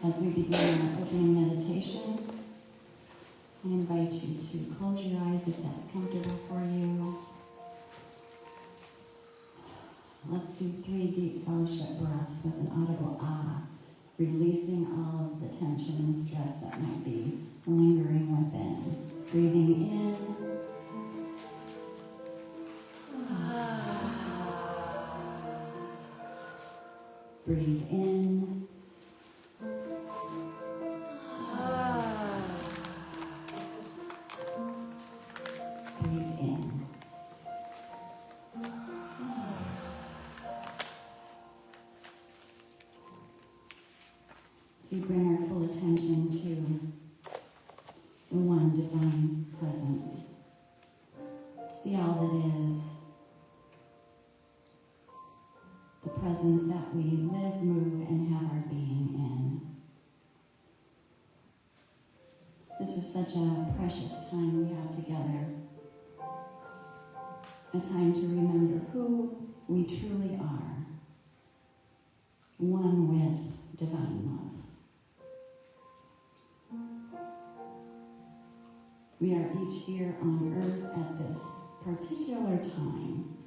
As we begin our opening meditation, I invite you to close your eyes if that's comfortable for you. Let's do 3 deep fellowship breaths with an audible ah, releasing all of the tension and stress that might be lingering within. Breathing in. Breathe in. Breathe in. So we bring our full attention to the one divine presence, the all that is, the presence that we live, move, and have our being in. This is such a precious time we have together, a time to remember who we truly are, one with divine love. We are each here on earth at this particular time.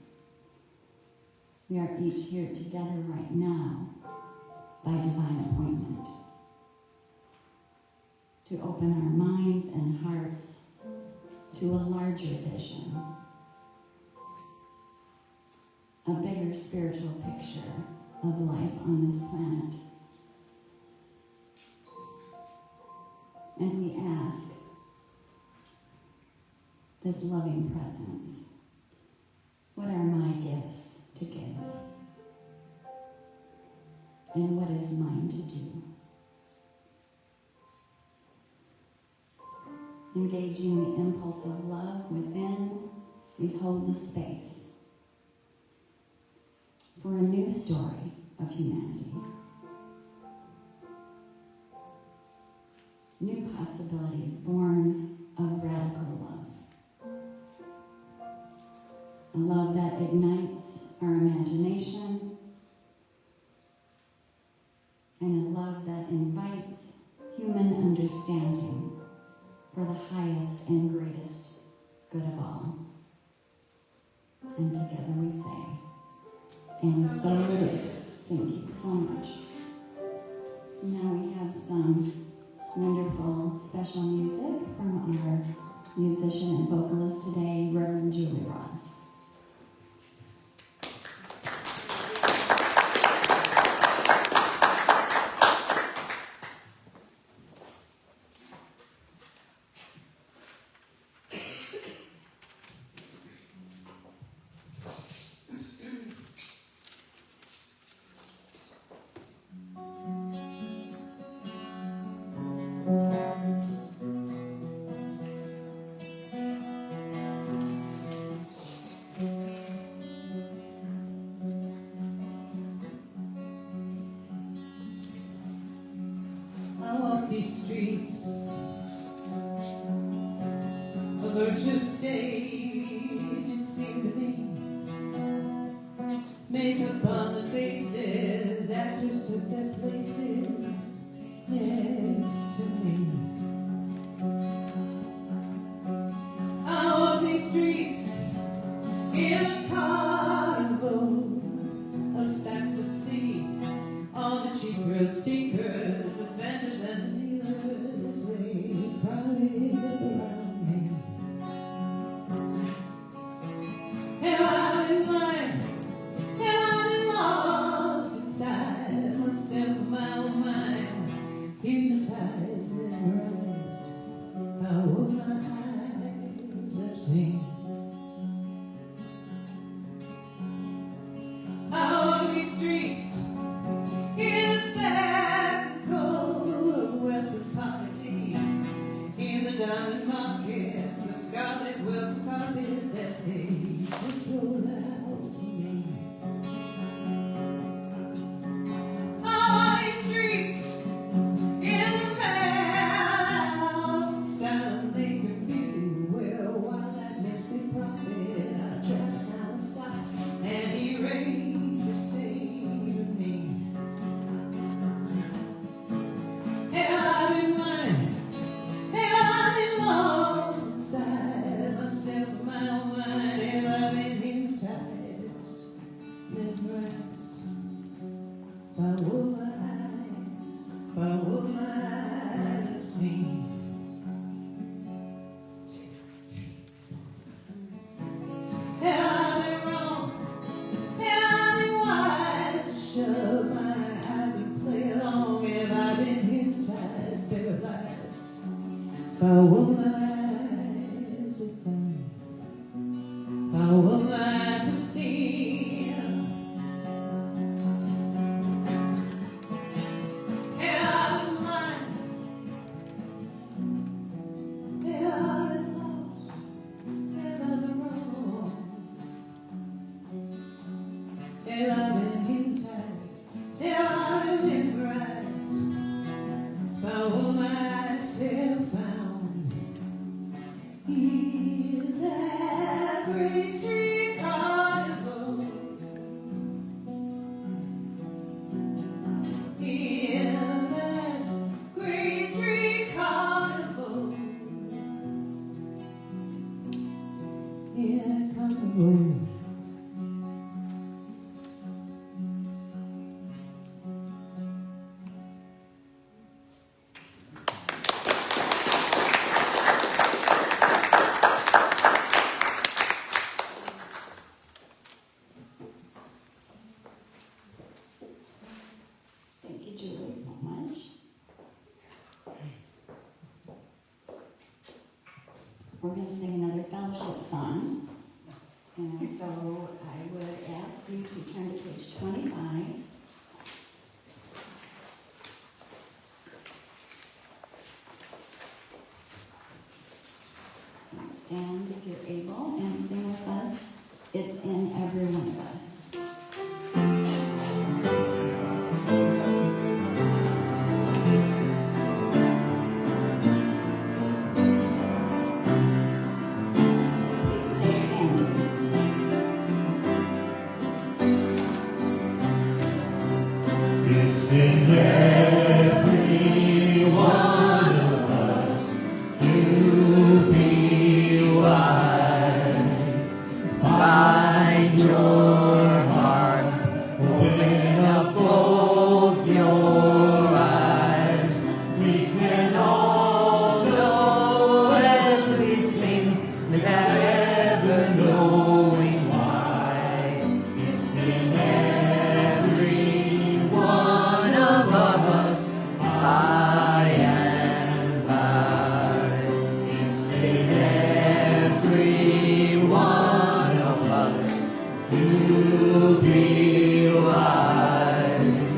We are each here together right now by divine appointment to open our minds and hearts to a larger vision, a bigger spiritual picture of life on this planet. And we ask this loving presence, what are my gifts to give? And what is mine to do? Engaging the impulse of love within, we hold the space for a new story of humanity. New possibilities born of radical love. A love that ignites our imagination, and a love that invites human understanding for the highest and greatest good of all. And together we say, and so it is. Thank you so much. Now we have some wonderful special music from our musician and vocalist today, Reverend Julie Ross. These streets, a virtual stage is seem to me. Makeup on the faces, actors took their places next to me. I walk these streets in a carnival of sights to see. All the cheap thrill seekers, the vendors and the dealers, they crowded up around me. Have I been blind? Have I been lost inside myself, my own mind? Foul eyes of fun, foul eyes of sin, and I've been blind, and I've been lost, and I've been wrong, and I've been hypnotized, and I've been mesmerized. Foul eyes have found in that great street carnival, in that great street carnival, in that carnival. Thank you, Julie, so much. We're going to sing another fellowship song. And so I would ask you to turn to page 25. Stand if you're able and sing with us. It's in every one of us. Please stay standing. It's in every one of us to be wise. Find your heart, open up both your eyes. We can all know everything without ever knowing why. It's in every one of us, by and by. It's in every one of us to be wise.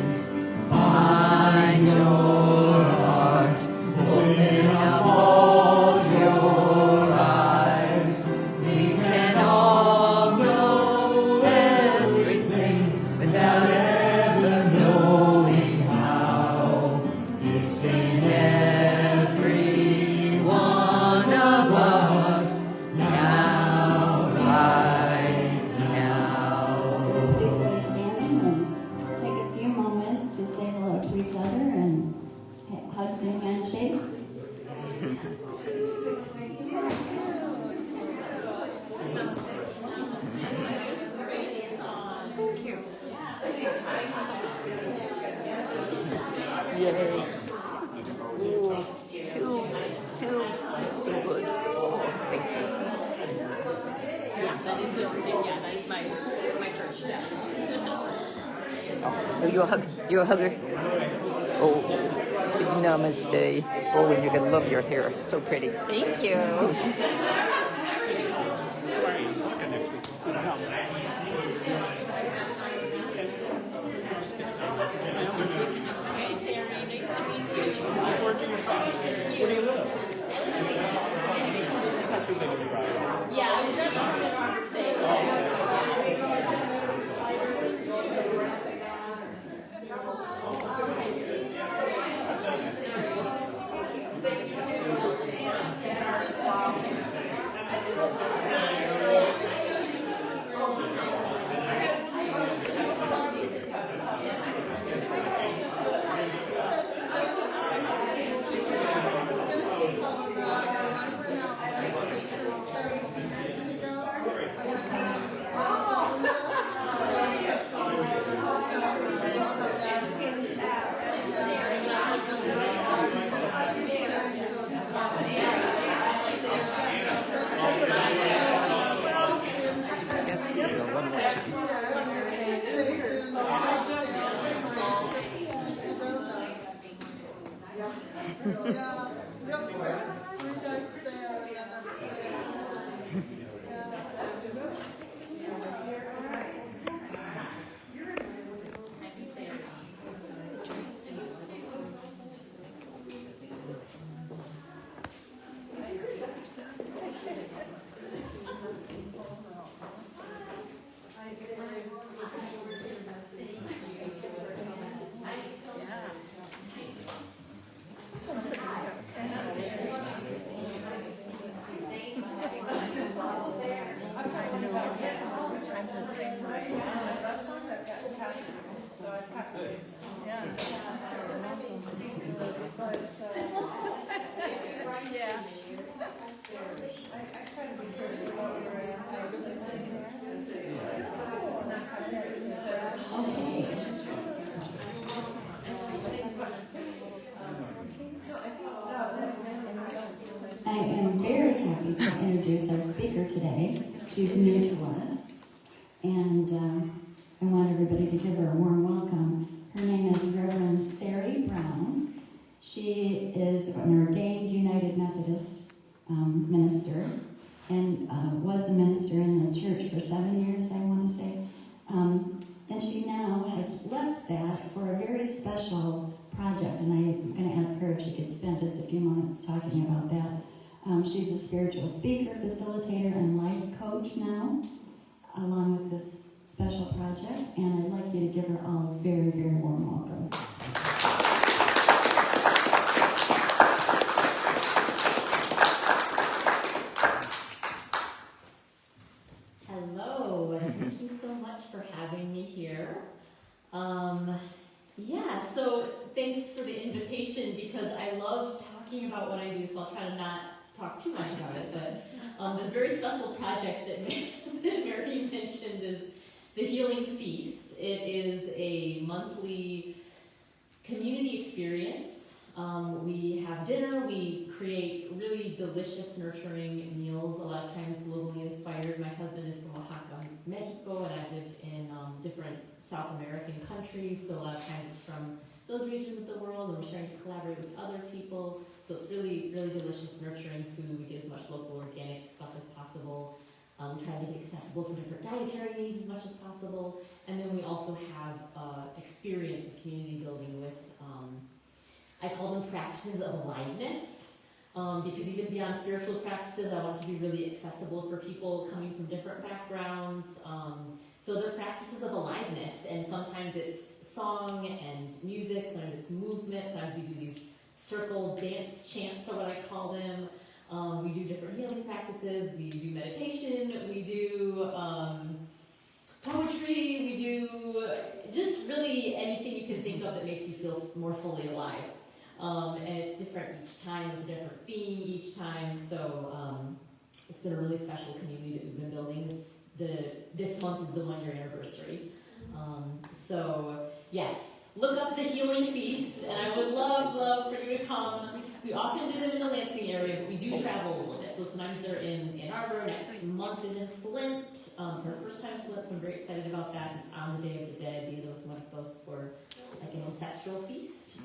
Find your heart, open up all your eyes. We can all know everything without ever knowing how. It's in every one of us now, right now. Please stay standing and take a few moments to say hello to each other and hugs and handshakes. Yay. Ooh, two. So good. Thank you. Yeah, that is the that is my church. Yeah. Oh, you're a hugger? Oh, big namaste. Oh, and you're going to love your hair. So pretty. Thank you. Hey, Sari, nice to meet you. Where do you live? Yeah, I was ready for his birthday. introduce our speaker today. She's new to us, and I want everybody to give her a warm welcome. Her name is Reverend Sari Brown. She is an ordained United Methodist minister, and was a minister in the church for 7 years, I want to say. And she now has left that for a very special project, and I'm going to ask her if she could spend just a few moments talking about that. She's a spiritual speaker, facilitator, and life coach now, along with this special project, and I'd like you to give her all a very, very warm welcome. Hello, thank you so much for having me here. So thanks for the invitation because I love talking about what I do, so I'll try to not talk too much about it, but the very special project that Mary mentioned is the Healing Feast. It is a monthly community experience. We have dinner, we create really delicious, nurturing meals, a lot of times globally inspired. My husband is from Oaxaca, Mexico, and I've lived in different South American countries, so a lot of times it's from those regions of the world, and we're trying to collaborate with other people. So it's really, really delicious, nurturing food. We get as much local organic stuff as possible. We try to make it accessible for different dietary needs as much as possible. And then we also have experience of community building with, I call them practices of aliveness, because even beyond spiritual practices, I want to be really accessible for people coming from different backgrounds. So they're practices of aliveness, and sometimes it's song and music, sometimes it's movement, sometimes we do these circle dance chants are what I call them. We do different healing practices, we do meditation, we do poetry, we do just really anything you can think of that makes you feel more fully alive. And it's different each time, with a different theme each time, so it's been a really special community that we've been building. This month is the 1-year anniversary. So yes, look up the Healing Feast, and I would love for you to come. We often do them in the Lansing area, but we do travel a little bit. So sometimes they're in Ann Arbor. Next month is in Flint. It's our first time in Flint, so I'm very excited about that. It's on the Day of the Dead. These are one of those for like an ancestral feast.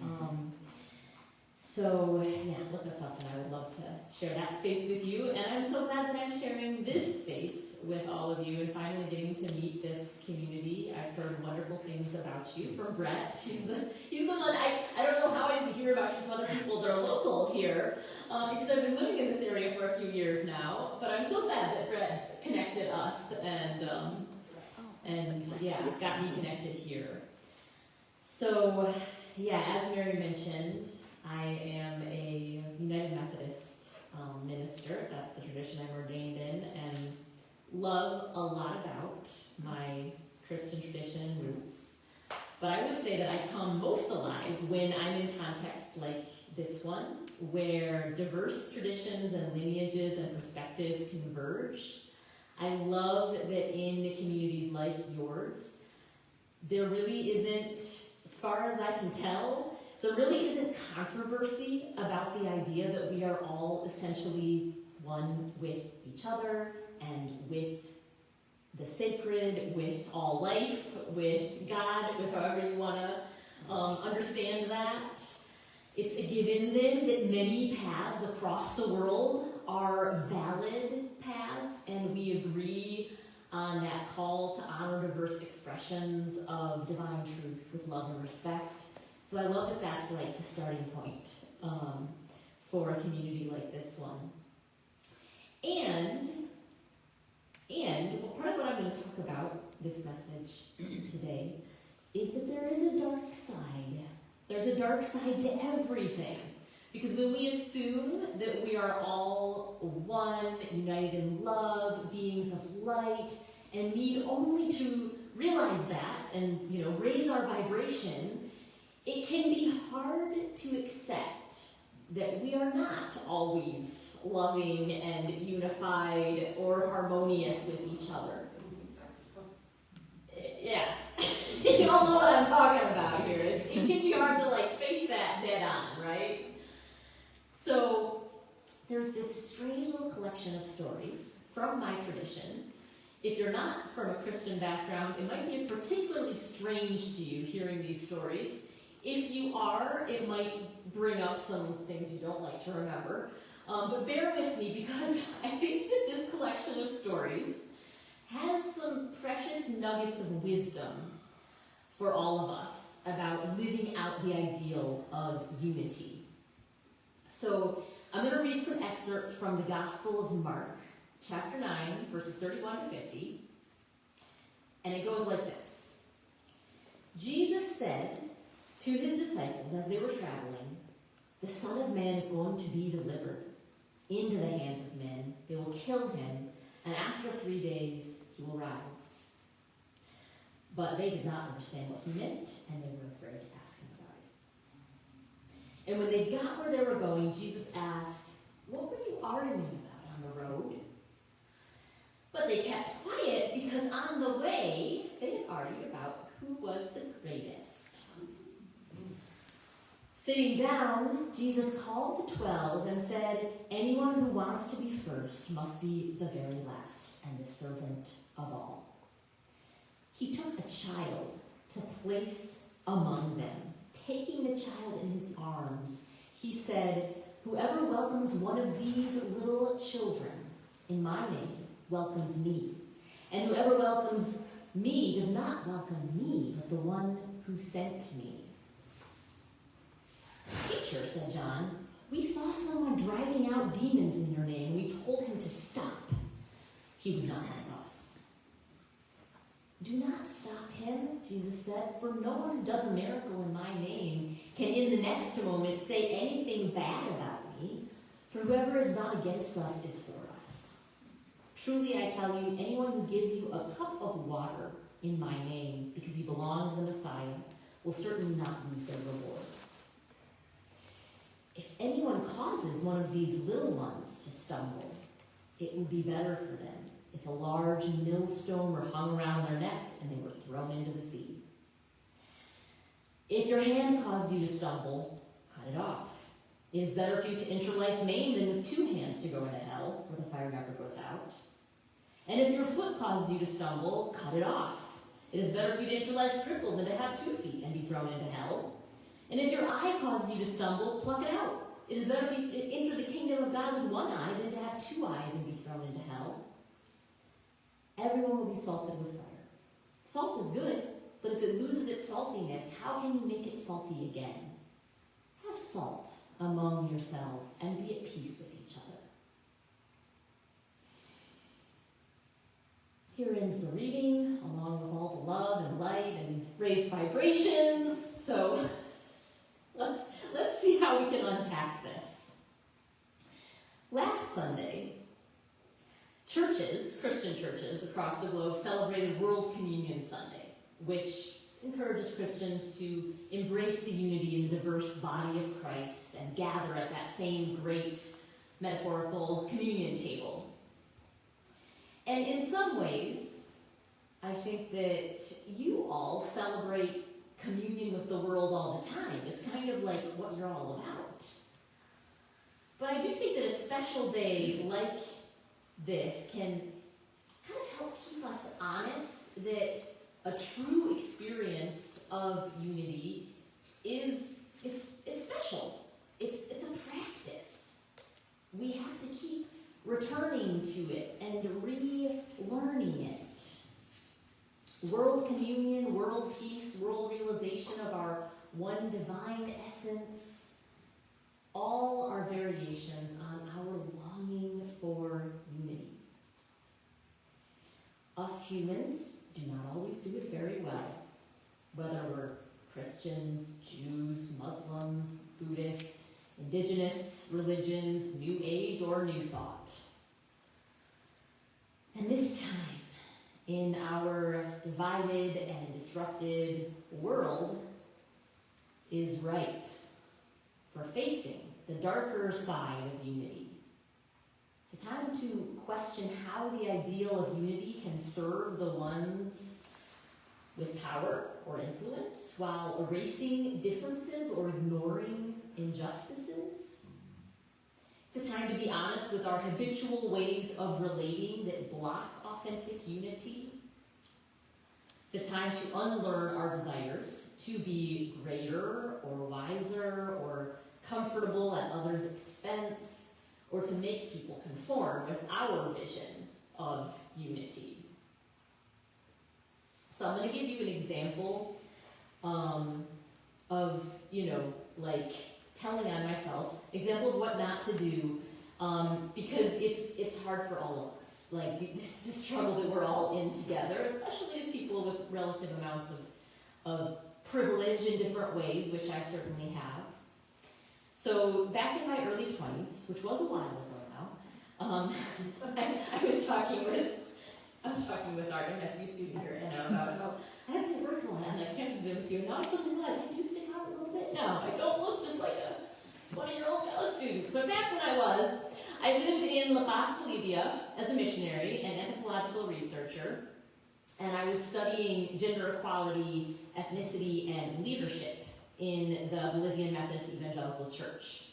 So yeah, look us up, and I would love to share that space with you. And I'm so glad that I'm sharing this space with all of you and finally getting to meet this community. I've heard wonderful things about you from Brett. He's the one. I don't know how I didn't hear about you from other people that are local here, because I've been living in this area for a few years now. But I'm so glad that Brett connected us and got me connected here. So yeah, as Mary mentioned, I am a United Methodist minister. That's the tradition I'm ordained in, and love a lot about my Christian tradition and roots. But I would say that I come most alive when I'm in contexts like this one, where diverse traditions and lineages and perspectives converge. I love that in communities like yours, there really isn't, as far as I can tell, there really isn't controversy about the idea that we are all essentially one with each other and with the sacred, with all life, with God, with however you want to understand that. It's a given then that many paths across the world are valid paths, and we agree on that call to honor diverse expressions of divine truth with love and respect. So I love that that's like the starting point for a community like this one. And part of what I'm going to talk about this message today is that there is a dark side. There's a dark side to everything. Because when we assume that we are all one, united in love, beings of light, and need only to realize that and raise our vibration, it can be hard to accept that we are not always loving and unified or harmonious with each other. Yeah, you all know what I'm talking about here. It can be hard to face that dead on, right? So there's this strange little collection of stories from my tradition. If you're not from a Christian background, it might be particularly strange to you hearing these stories. If you are, it might bring up some things you don't like to remember. But bear with me, because I think that this collection of stories has some precious nuggets of wisdom for all of us about living out the ideal of unity. So I'm going to read some excerpts from the Gospel of Mark, chapter 9, verses 31 to 50. And it goes like this. Jesus said to his disciples as they were traveling, "The Son of Man is going to be delivered into the hands of men. They will kill him, and after 3 days he will rise." But they did not understand what he meant, and they were afraid to ask him about it. And when they got where they were going, Jesus asked, "What were you arguing about on the road?" But they kept quiet because on the way they had argued about who was the greatest. Sitting down, Jesus called the 12 and said, "Anyone who wants to be first must be the very last and the servant of all." He took a child to place among them. Taking the child in his arms, he said, "Whoever welcomes one of these little children in my name welcomes me. And whoever welcomes me does not welcome me, but the one who sent me." "Teacher," said John, "we saw someone driving out demons in your name. We told him to stop. He was not one of us." "Do not stop him," Jesus said, "for no one who does a miracle in my name can in the next moment say anything bad about me, for whoever is not against us is for us. Truly I tell you, anyone who gives you a cup of water in my name because you belong to the Messiah will certainly not lose their reward. If anyone causes one of these little ones to stumble, it would be better for them if a large millstone were hung around their neck and they were thrown into the sea. If your hand causes you to stumble, cut it off. It is better for you to enter life maimed than with 2 hands to go into hell, where the fire never goes out. And if your foot causes you to stumble, cut it off. It is better for you to enter life crippled than to have 2 feet and be thrown into hell. And if your eye causes you to stumble, pluck it out. It is better for you to enter the kingdom of God with 1 eye than to have 2 eyes and be thrown into hell. Everyone will be salted with fire. Salt is good, but if it loses its saltiness, how can you make it salty again? Have salt among yourselves and be at peace with each other." Here ends the reading, along with all the love and light and raised vibrations. So let's see how we can unpack this. Last Sunday, churches, Christian churches across the globe, celebrated World Communion Sunday, which encourages Christians to embrace the unity in the diverse body of Christ and gather at that same great metaphorical communion table. And in some ways, I think that you all celebrate communion with the world all the time. It's kind of like what you're all about. But I do think that a special day like this can kind of help keep us honest that a true experience of unity it's special. It's a practice. We have to keep returning to it and relearning it. World communion, world peace, world realization of our one divine essence, all are variations on our longing for unity. Us humans do not always do it very well, whether we're Christians, Jews, Muslims, Buddhists, indigenous religions, New Age, or New Thought. And this time, in our divided and disrupted world, is ripe for facing the darker side of unity. It's a time to question how the ideal of unity can serve the ones with power or influence while erasing differences or ignoring injustices. It's a time to be honest honest with our habitual ways of relating that block authentic unity. It's a time to unlearn our desires to be greater or wiser or comfortable at others' expense, or to make people conform with our vision of unity. So I'm going to give you an example of, like telling on myself, example of what not to do, because it's hard for all of us. Like, this is a struggle that we're all in together, especially as people with relative amounts of privilege in different ways, which I certainly have. So back in my early 20s, which was a while ago now, I was talking with our MSU student here, Anna, about how I have to work a lot on that campus of MSU, and now I suddenly realize I do stick out a little bit now. I don't look just like a 20-year-old college student. But back when I lived in La Paz, Bolivia as a missionary and anthropological researcher, and I was studying gender equality, ethnicity, and leadership in the Bolivian Methodist Evangelical Church.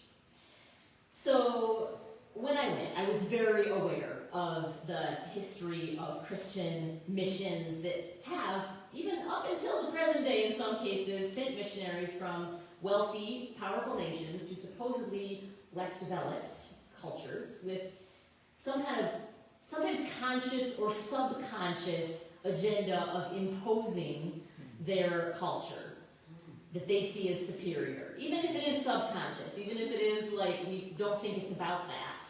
So when I went, I was very aware of the history of Christian missions that have, even up until the present day in some cases, sent missionaries from wealthy, powerful nations to supposedly less developed cultures with some kind of sometimes conscious or subconscious agenda of imposing their culture that they see as superior, even if it is subconscious, even if it is like we don't think it's about that.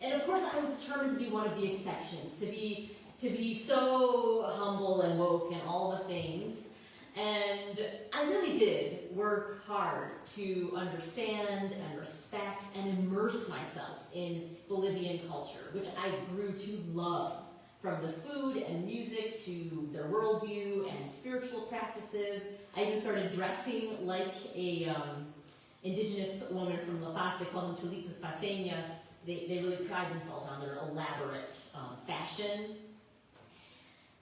And of course, I was determined to be one of the exceptions, to be so humble and woke and all the things. And I really did work hard to understand and respect and immerse myself in Bolivian culture, which I grew to love, from the food and music to their worldview and spiritual practices. I even started dressing like a indigenous woman from La Paz. They call them tulipas paseñas. They really pride themselves on their elaborate fashion.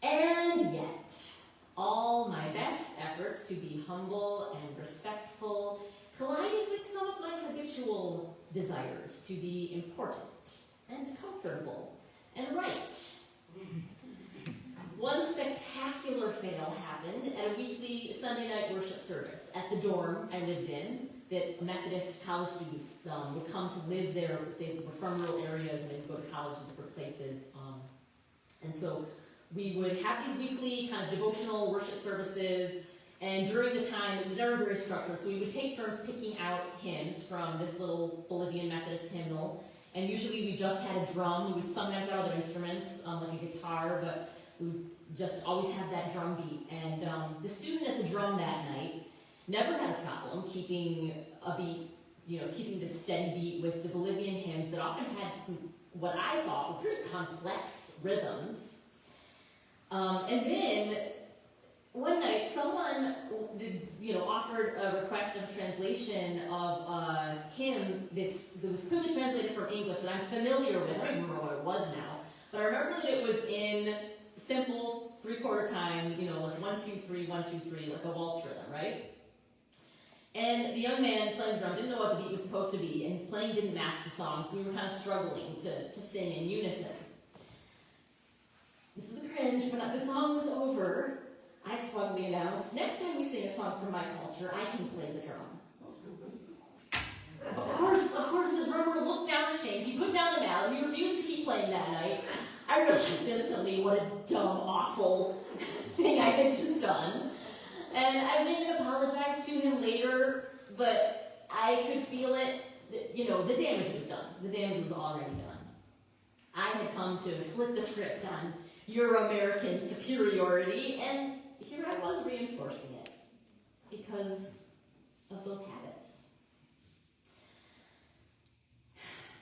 And yet, all my best efforts to be humble and respectful collided with some of my habitual desires to be important and comfortable and right. One spectacular fail happened at a weekly Sunday night worship service at the dorm I lived in, that Methodist college students would come to live there. They were from rural areas and they would go to college in different places. And so we would have these weekly kind of devotional worship services, and during the time, it was never very structured, so we would take turns picking out hymns from this little Bolivian Methodist hymnal, and usually we just had a drum. We would sometimes have other instruments, like a guitar, but we would just always have that drum beat. And the student at the drum that night never had a problem keeping a beat, keeping the steady beat with the Bolivian hymns that often had some, what I thought were pretty complex rhythms. And then one night, someone offered a request of translation of a hymn that was clearly translated from English that I'm familiar with. I don't even remember what it was now, but I remember that it was in simple 3/4 time, like 1, 2, 3, 1, 2, 3, like a waltz rhythm, right? And the young man playing the drum didn't know what the beat was supposed to be, and his playing didn't match the song, so we were kind of struggling to sing in unison. This is the cringe. When the song was over, I smugly announced, next time we sing a song from my culture, I can play the drum. Of course, the drummer looked down ashamed. He put down the mallet, and he refused to keep playing that night. I realized instantly what a dumb, awful thing I had just done. And I didn't apologize to him later, but I could feel it. The damage was done. The damage was already done. I had come to flip the script on Euro-American superiority, and here I was reinforcing it because of those habits.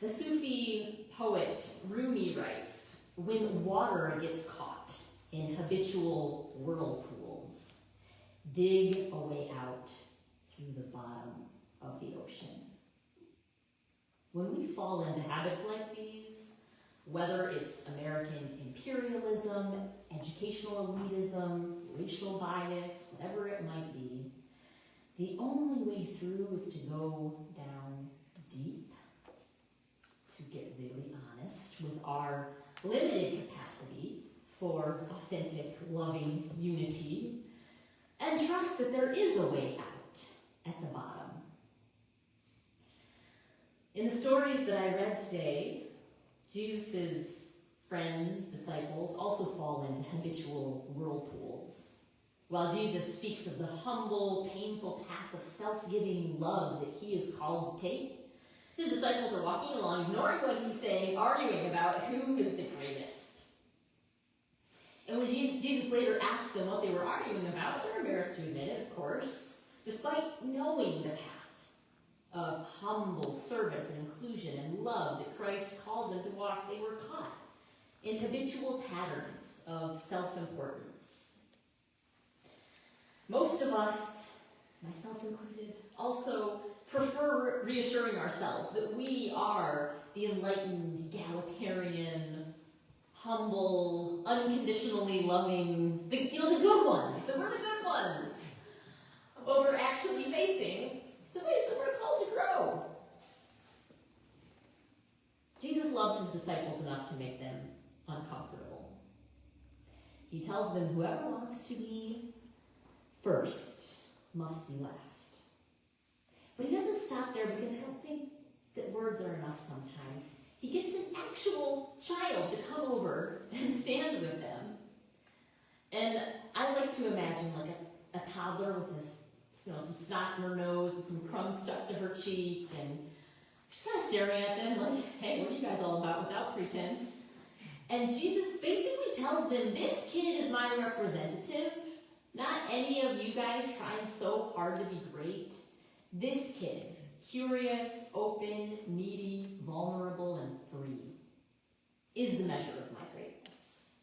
The Sufi poet Rumi writes, "When water gets caught in habitual whirlpools, dig a way out through the bottom of the ocean." When we fall into habits like these, whether it's American imperialism, educational elitism, racial bias, whatever it might be, the only way through is to go down deep, to get really honest with our limited capacity for authentic, loving unity, and trust that there is a way out at the bottom. In the stories that I read today, Jesus' friends, disciples, also fall into habitual whirlpools. While Jesus speaks of the humble, painful path of self-giving love that he is called to take, his disciples are walking along, ignoring what he's saying, arguing about who is the greatest. And when Jesus later asks them what they were arguing about, they're embarrassed to admit it, of course, despite knowing the path of humble service and inclusion and love that Christ called them to walk. They were caught in habitual patterns of self-importance. Most of us, myself included, also prefer reassuring ourselves that we are the enlightened, egalitarian, humble, unconditionally loving, the good ones, that we're the good ones, over actually facing the ways that we're called to grow. Jesus loves his disciples enough to make them uncomfortable. He tells them whoever wants to be first must be last. But he doesn't stop there, because I don't think that words are enough sometimes. He gets an actual child to come over and stand with them. And I like to imagine like a toddler with this, some snot in her nose and some crumbs stuck to her cheek, and she's kind of staring at them like, hey, what are you guys all about without pretense? And Jesus basically tells them, this kid is my representative, not any of you guys trying so hard to be great. This kid, curious, open, needy, vulnerable, and free, is the measure of my greatness.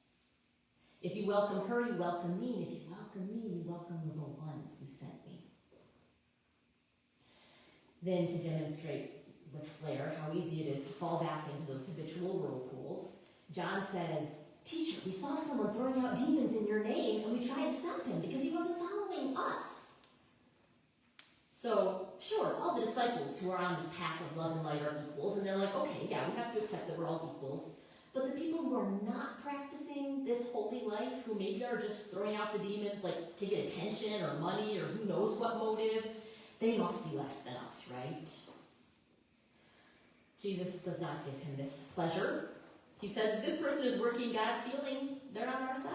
If you welcome her, you welcome me. And if you welcome me, you welcome the one who sent me. Then, to demonstrate with flair how easy it is to fall back into those habitual whirlpools, John says, teacher, we saw someone throwing out demons in your name, and we tried to stop him because he wasn't following us. So, sure, all the disciples who are on this path of love and light are equals, and they're like, okay, yeah, we have to accept that we're all equals. But the people who are not practicing this holy life, who maybe are just throwing out the demons like to get attention or money or who knows what motives, they must be less than us, right? Jesus does not give him this pleasure. He says, if this person is working God's healing, they're on our side.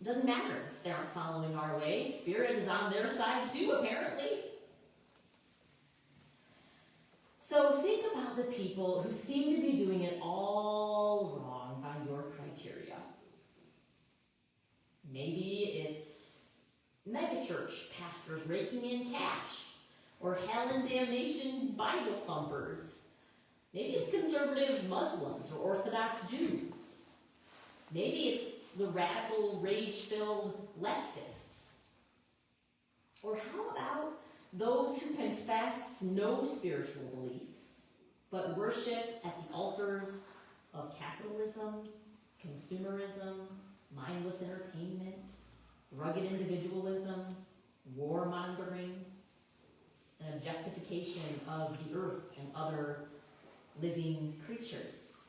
It doesn't matter if they aren't following our way. Spirit is on their side too, apparently. So think about the people who seem to be doing it all wrong by your criteria. Maybe it's megachurch pastors raking in cash, or hell and damnation Bible thumpers. Maybe it's conservative Muslims or Orthodox Jews. Maybe it's the radical, rage-filled leftists. Or how about those who confess no spiritual beliefs, but worship at the altars of capitalism, consumerism, mindless entertainment, rugged individualism, warmongering, an objectification of the earth and other living creatures.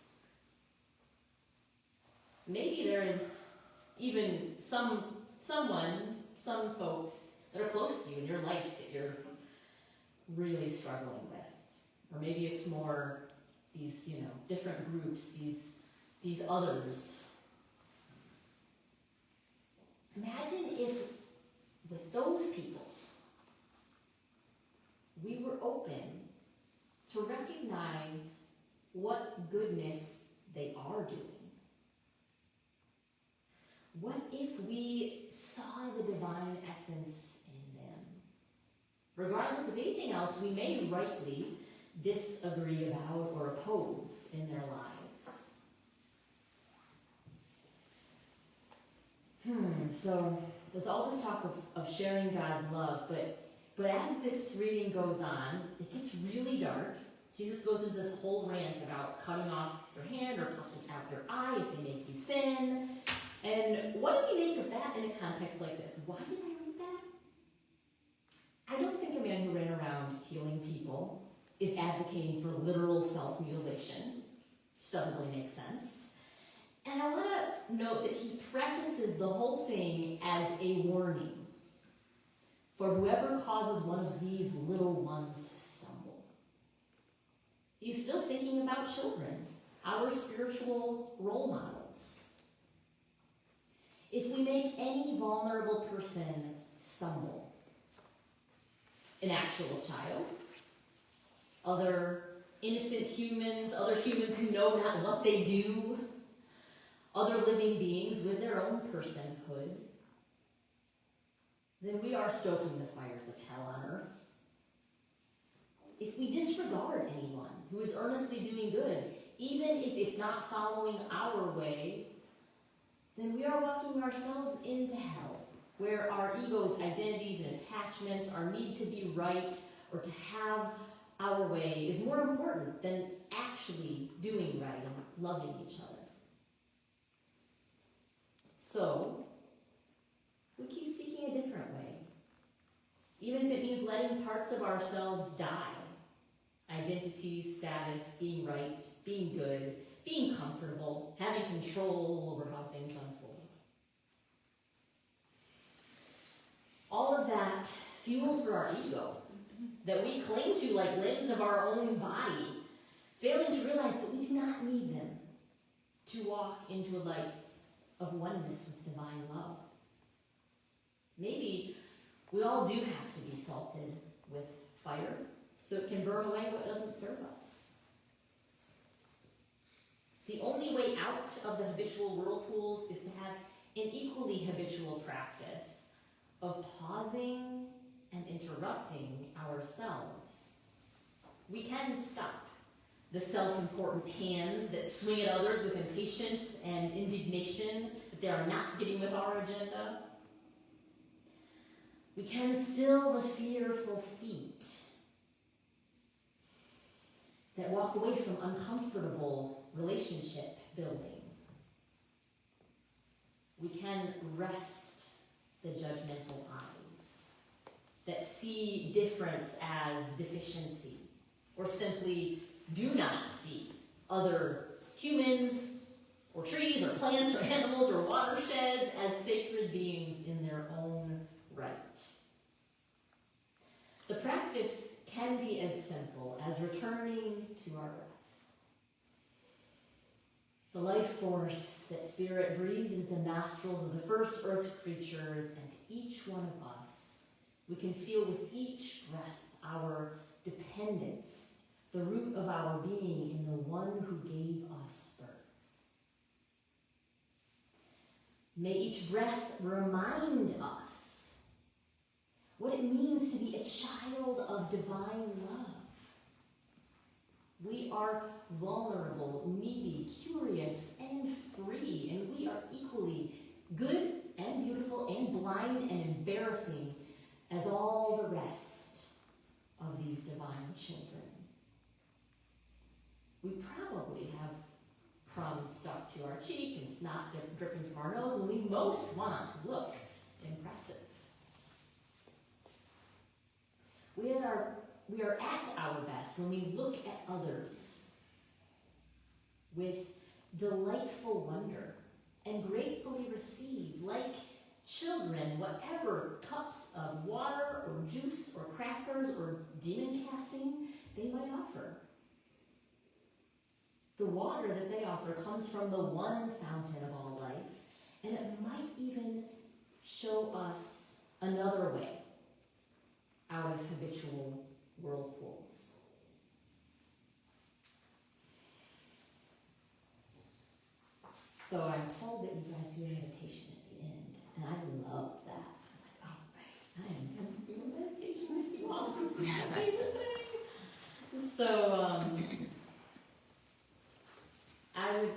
Maybe there is even some folks that are close to you in your life that you're really struggling with. Or maybe it's more these, different groups, these others. Imagine if with those people, we were open to recognize what goodness they are doing. What if we saw the divine essence in them? Regardless of anything else we may rightly disagree about or oppose in their lives. So there's all this talk of sharing God's love, but as this reading goes on, it gets really dark. Jesus goes into this whole rant about cutting off your hand or plucking out your eye if they make you sin. And what do we make of that in a context like this? Why did I read that? I don't think a man who ran around healing people is advocating for literal self-mutilation, which doesn't really make sense. And I want to note that he prefaces the whole thing as a warning for whoever causes one of these little ones to stumble. He's still thinking about children, our spiritual role models. If we make any vulnerable person stumble, an actual child, other innocent humans, other humans who know not what they do, other living beings with their own personhood, then we are stoking the fires of hell on earth. If we disregard anyone who is earnestly doing good, even if it's not following our way, then we are walking ourselves into hell, where our egos, identities, and attachments, our need to be right or to have our way is more important than actually doing right and loving each other. So, we keep seeking a different way, even if it means letting parts of ourselves die. Identity, status, being right, being good, being comfortable, having control over how things unfold. All of that fuel for our ego that we cling to like limbs of our own body, failing to realize that we do not need them to walk into a life of oneness with divine love. Maybe we all do have to be salted with fire so it can burn away what doesn't serve us. The only way out of the habitual whirlpools is to have an equally habitual practice of pausing and interrupting ourselves. We can stop the self-important hands that swing at others with impatience and indignation that they are not getting with our agenda. We can still the fearful feet that walk away from uncomfortable relationship building. We can rest the judgmental eyes that see difference as deficiency, or simply do not see other humans, or trees, or plants, or animals, or watersheds as sacred beings in their own right. The practice can be as simple as returning to our breath. The life force that Spirit breathed into the nostrils of the first earth creatures and to each one of us. We can feel with each breath our dependence, the root of our being in the one who gave us birth. May each breath remind us what it means to be a child of divine love. We are vulnerable, needy, curious, and free, and we are equally good and beautiful and blind and embarrassing as all the rest of these divine children. We probably have crumbs stuck to our cheek and snot dripping from our nose when we most want to look impressive. We are at our best when we look at others with delightful wonder and gratefully receive, like children, whatever cups of water or juice or crackers or demon casting they might offer. The water that they offer comes from the one fountain of all life, and it might even show us another way out of habitual whirlpools. So I'm told that you guys do a meditation at the end, and I love that. I'm like, oh, right, I am going to do a meditation with you all. My favorite thing. So I would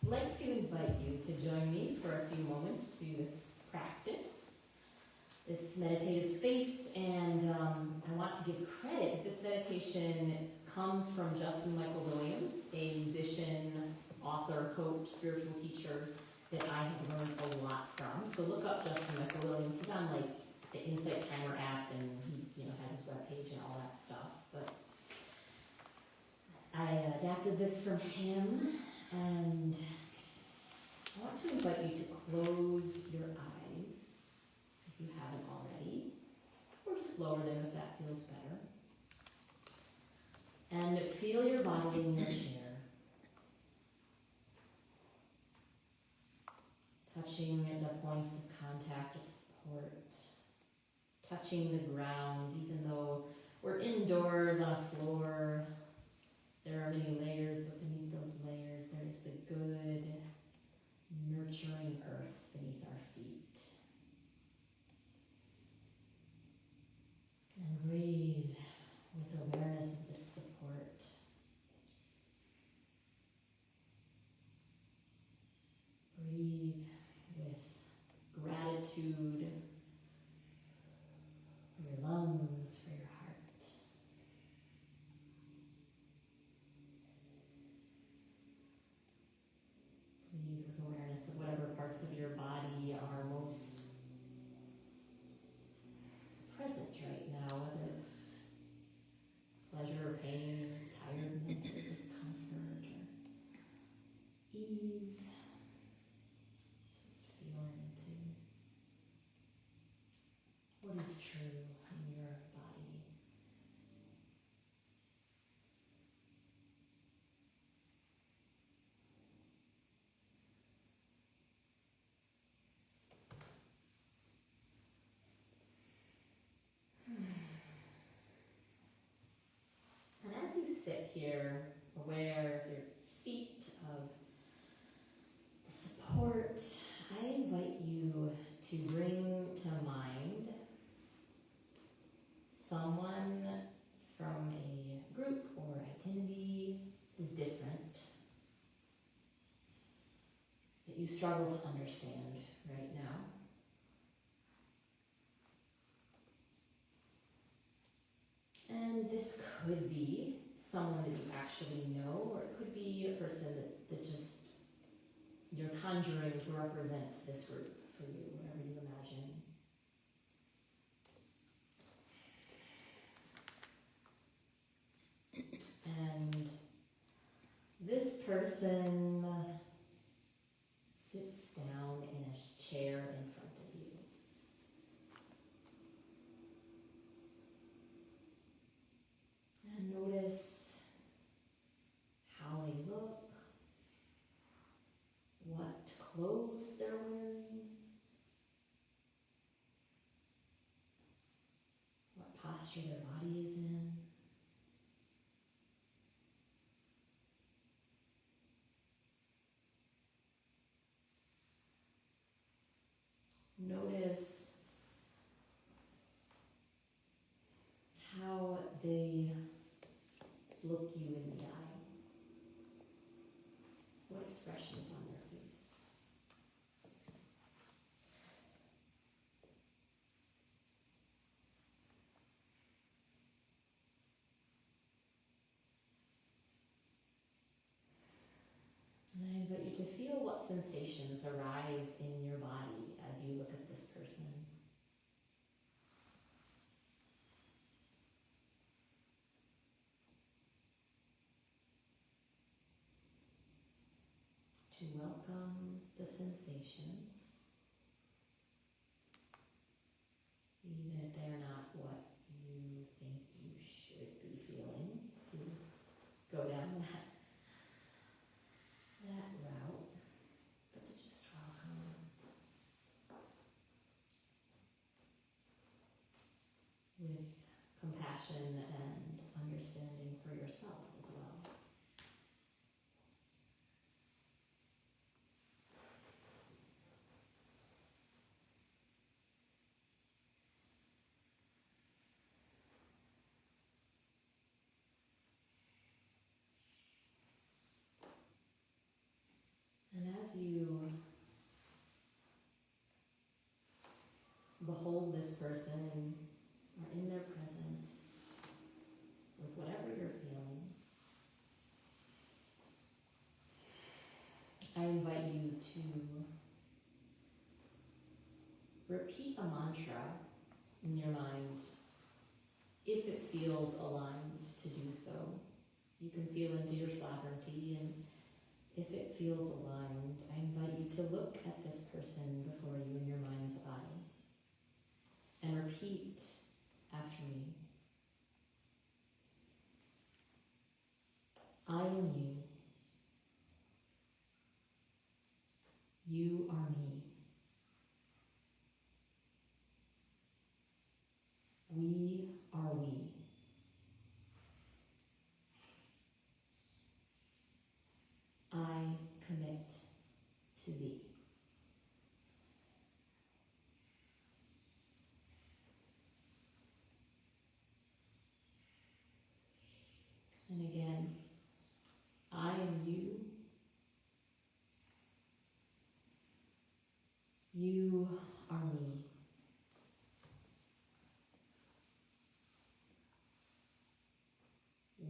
like to invite you to join me for a few moments to this practice, this meditative space, and I want to give credit. This meditation comes from Justin Michael Williams, a musician, author, coach, spiritual teacher that I have learned a lot from. So look up Justin Michael Williams. He's on like the Insight Timer app, and he has his webpage and all that stuff. But adopted this from him, and I want to invite you to close your eyes if you haven't already, or just lower them if that feels better. And feel your body in your chair, touching the points of contact of support, touching the ground, even though we're indoors on a floor. There are many layers, but beneath those layers, there's the good, nurturing earth beneath our feet. And breathe with awareness of this support. Breathe with gratitude for your lungs, for your heart. Breathe with awareness of whatever parts of your body are most present right now, whether it's pleasure, pain, tiredness, or discomfort, or ease. Just feel into what is true in your body. And as you sit here, aware of your seat, of the support, I invite you to bring to mind someone from a group or identity is different that you struggle to understand right now. And this could be someone that you actually know, or it could be a person that just you're conjuring to represent this group for you, whatever you imagine. And this person sits down in a chair in front of you. And notice how they look, what clothes they're wearing, what posture their body is in. Notice how they look you in the eye. What expression is on their face? And I invite you to feel what sensations arise in your body as you look at this person. To welcome the sensations, even if they're not what you think you should be feeling. You go down that route, but to just welcome them with compassion and understanding for yourself as well. And as you behold this person and are in their presence with whatever you're feeling, I invite you to repeat a mantra in your mind if it feels aligned to do so. You can feel into your sovereignty, and if it feels aligned, I invite you to look at this person before you in your mind's eye and repeat after me. I am you. You are me. We are we. I commit to thee. And again, I am you. You are me.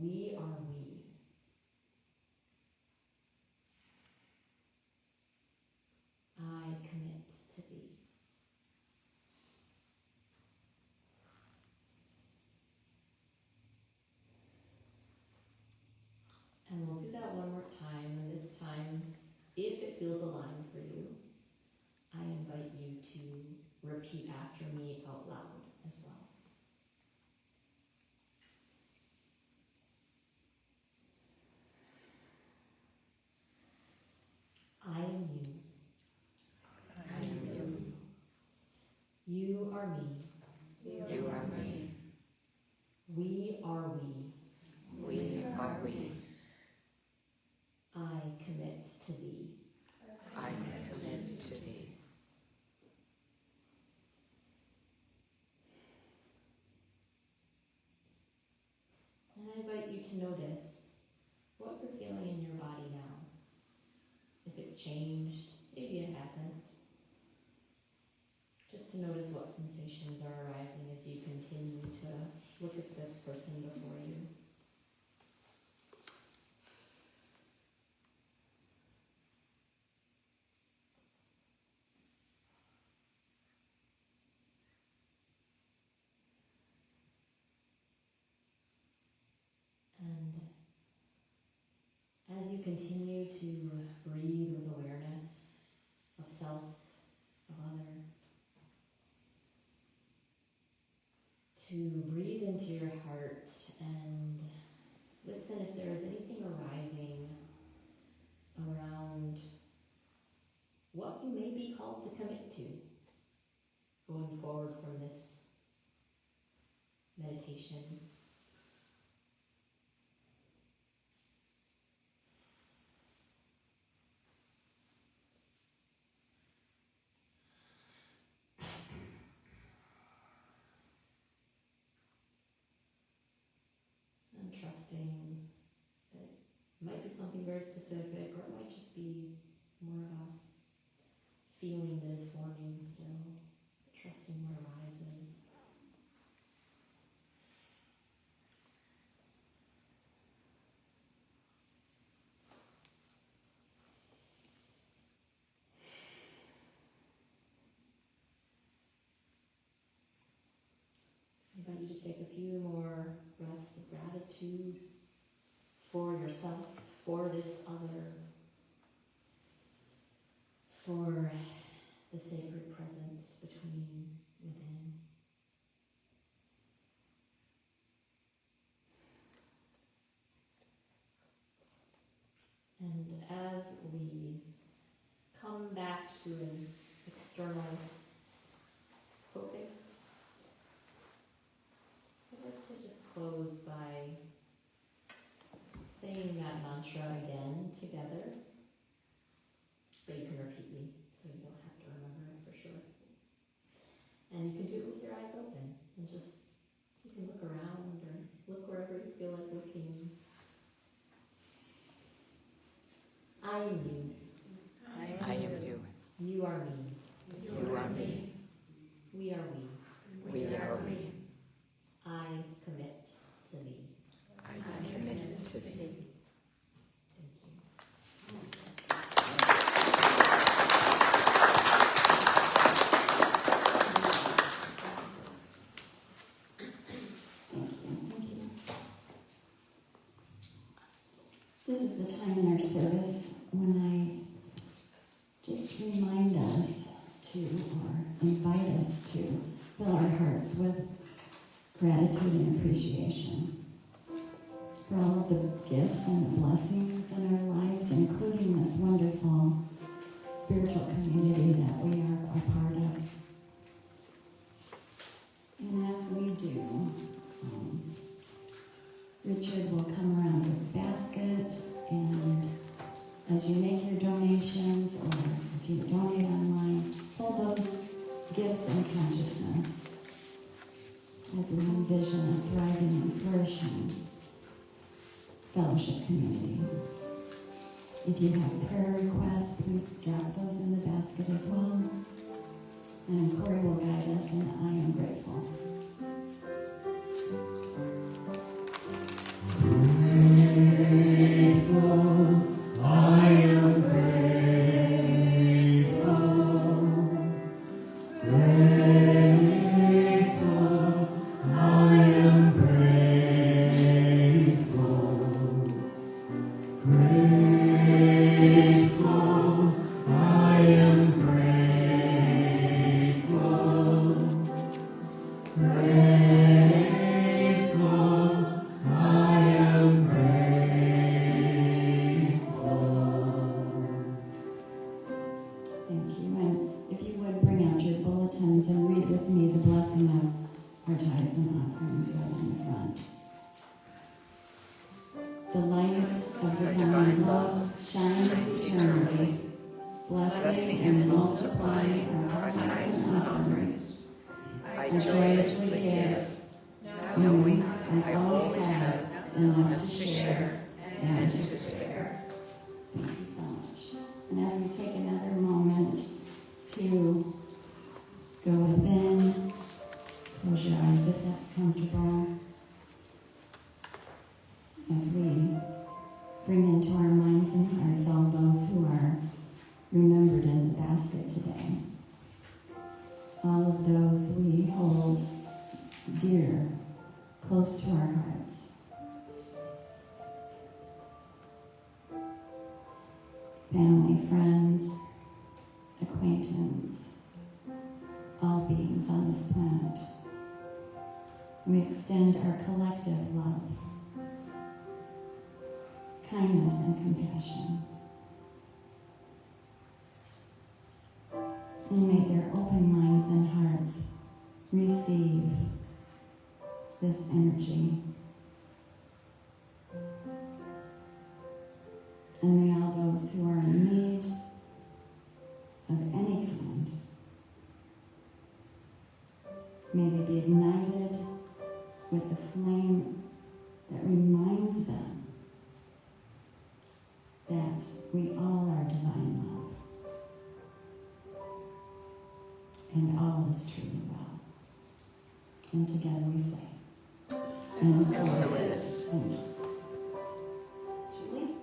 We are we. I commit to thee. And we'll do that one more time, and this time, if it feels aligned for you, I invite you to repeat after me out loud as well. I am you. I am you. You are me. You are me. We are we. We are we. I commit to thee. I commit to thee. And I invite you to notice what you're feeling in your body now. If it's changed, maybe it hasn't. Just to notice what sensations are arising as you continue to look at this person before you. And as you continue to breathe with awareness of self, of other, to breathe into your heart and listen if there is anything arising around what you may be called to commit to going forward from this meditation. And trusting that it might be something very specific, or it might just be more of a feeling that is forming still, trusting what arises. I invite you to take a few more breaths of gratitude for yourself, for this other, for the sacred presence between, within. And as we come back to an external focus, I'd like to just close by saying that mantra again together, but you can repeat me so you don't have to remember it for sure. And you can do it with your eyes open and just, you can look around or look wherever you feel like looking. I am you. I am you. You are me. You are me. We are we. We are we. I commit to thee. I commit to thee. Thank you. This is the time in our service when I just remind us to, or invite us to, fill our hearts with gratitude and appreciation for all of the gifts and the blessings in our lives, including this wonderful spiritual community that we are a part of. And as we do, Richard will come around with a basket, and as you make your donations, or if you donate online, hold those gifts in consciousness as we envision a thriving and flourishing fellowship community. If you have prayer requests, please drop those in the basket as well. And Corey will guide us, and I am grateful. Grateful, I am grateful. Grateful, I am grateful. Grateful, I am grateful. Grateful, I am grateful. Thank you. And if you would bring out your bulletins and read with me the blessing of our tithes and offerings right on the front. The light of divine love shines eternally, blessing and multiplying our tithes and offerings. I joyously give, knowing I always have enough to share and to spare. Thank you so much. And as we take another moment to go within, close your eyes if that's comfortable, as we bring into our minds and hearts all those who are remembered in the basket today. All of those we hold dear, close to our hearts. Family, friends, acquaintance, all beings on this planet. We extend our collective love, kindness, and compassion. And may their open minds and hearts receive this energy. And may all those who are in need of any kind, may they be ignited with the flame that reminds them that we all are divine love. And all is truly well. And together we say, and so it is. Thank you. Julie?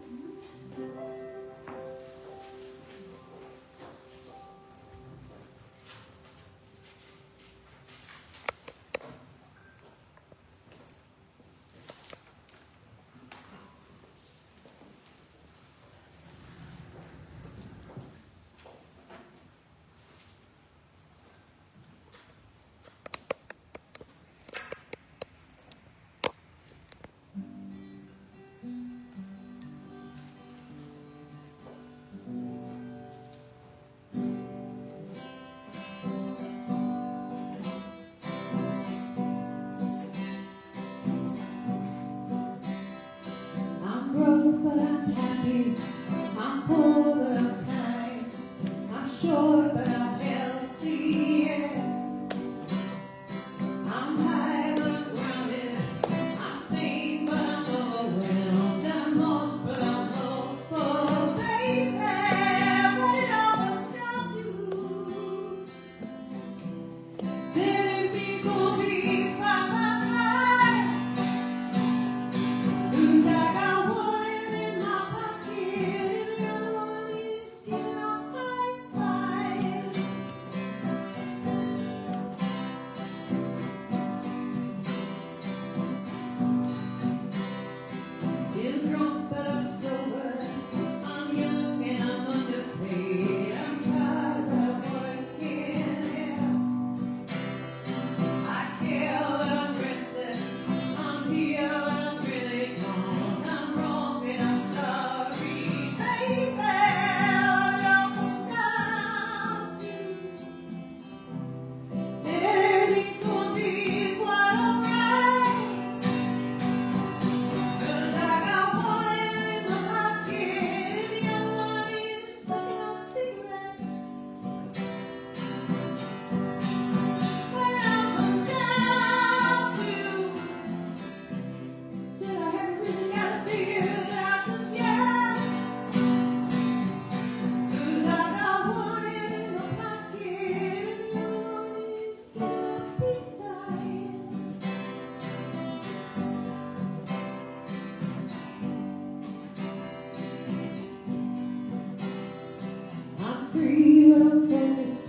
I'm focused,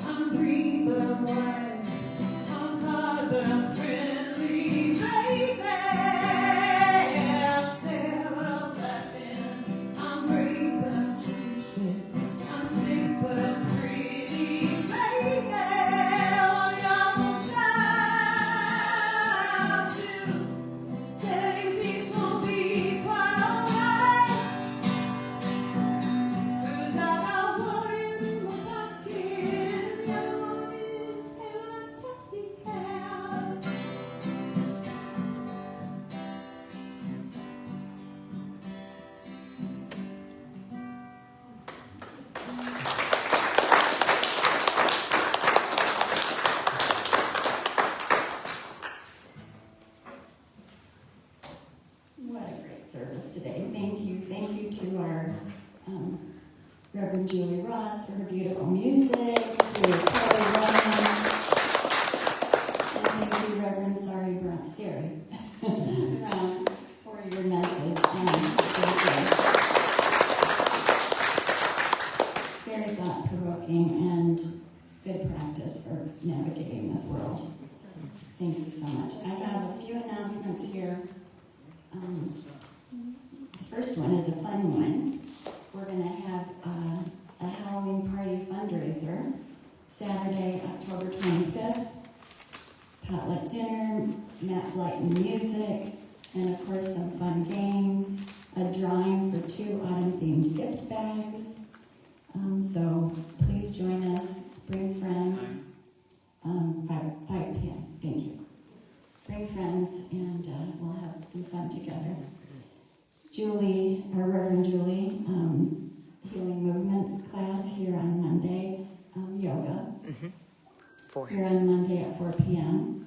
I'm green, but I'm wise. I'm hard, but I'm friendly, baby. I'm sad, but I'm laughing. I'm brave, but I'm twisted. I'm sick, but I'm pretty, baby. Well, it's almost time to say things won't be quite alright. 'Cause I got one in my pocket, the other one is in a taxi cab. What a great service today. Thank you. Thank you to our Reverend Julie Ross for her beautiful music, to Kelly Rollins, and thank you, Reverend Sari Brown, for your message. Very thought-provoking and good practice for navigating this world. Thank you so much. I have a few announcements here. The first one is a fun one. We're going to have a Halloween party fundraiser Saturday, October 25th. Potluck dinner, Matt Blyton music, and of course some fun games. A drawing for 2 autumn-themed gift bags. So please join us. Bring friends. 5 p.m. Thank you. Bring friends, and we'll have some fun together. Julie, our Reverend Julie, Healing Movements class here on Monday, yoga. Here on Monday at 4 p.m.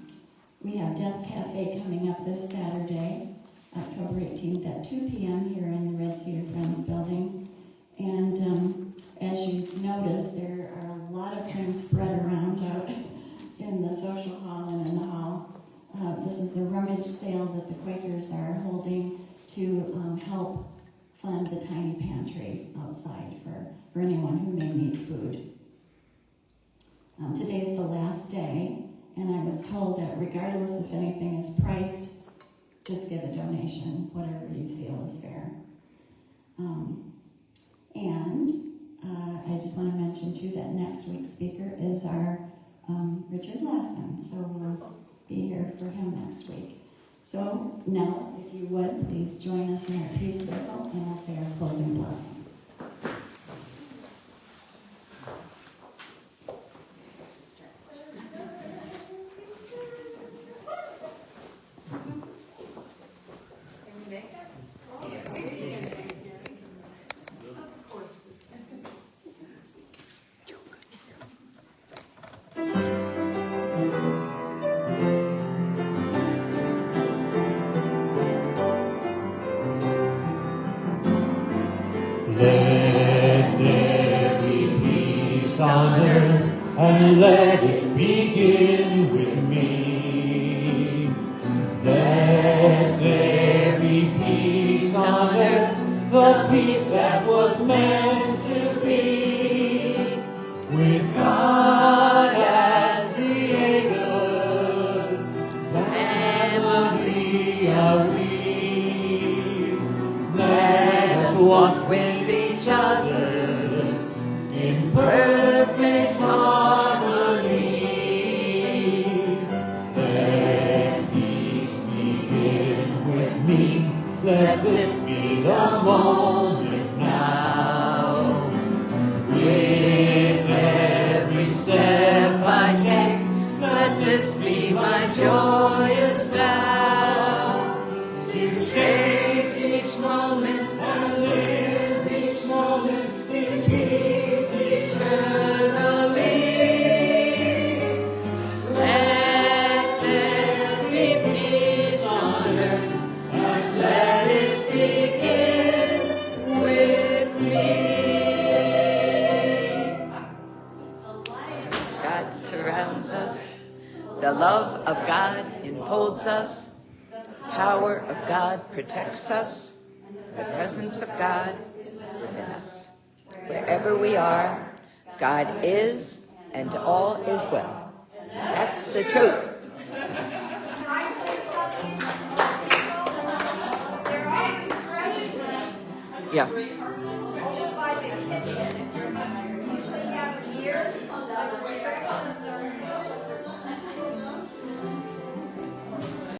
We have Death Cafe coming up this Saturday, October 18th at 2 p.m. here in the Red Cedar Friends building. And as you've noticed, there are a lot of things spread around out in the social hall and in the hall. This is a rummage sale that the Quakers are holding to help fund the tiny pantry outside for anyone who may need food. Today's the last day, and I was told that regardless if anything is priced, just give a donation, whatever you feel is fair. And I just want to mention too that next week's speaker is our Richard Lansing, so we'll be here for him next week. So now, if you would, please join us in our peace circle, and we'll say our closing blessing. Let there be peace on earth, and let it begin with me. Let there be peace on earth, the peace that was meant to be. With God as creator, family are we. Let us walk with each other in perfect harmony. Let peace begin with me. Let this be the moment now. With every step I take, let this be my joyous vow. To take each moment and live each moment in peace eternally. Let there be peace on earth, and let it begin with me. God surrounds us. The love of God enfolds us. The power of God protects us. The presence of God is within us. Wherever we are, God is, and all is well. That's the truth. Yeah. Over by the kitchen. Usually have ears, like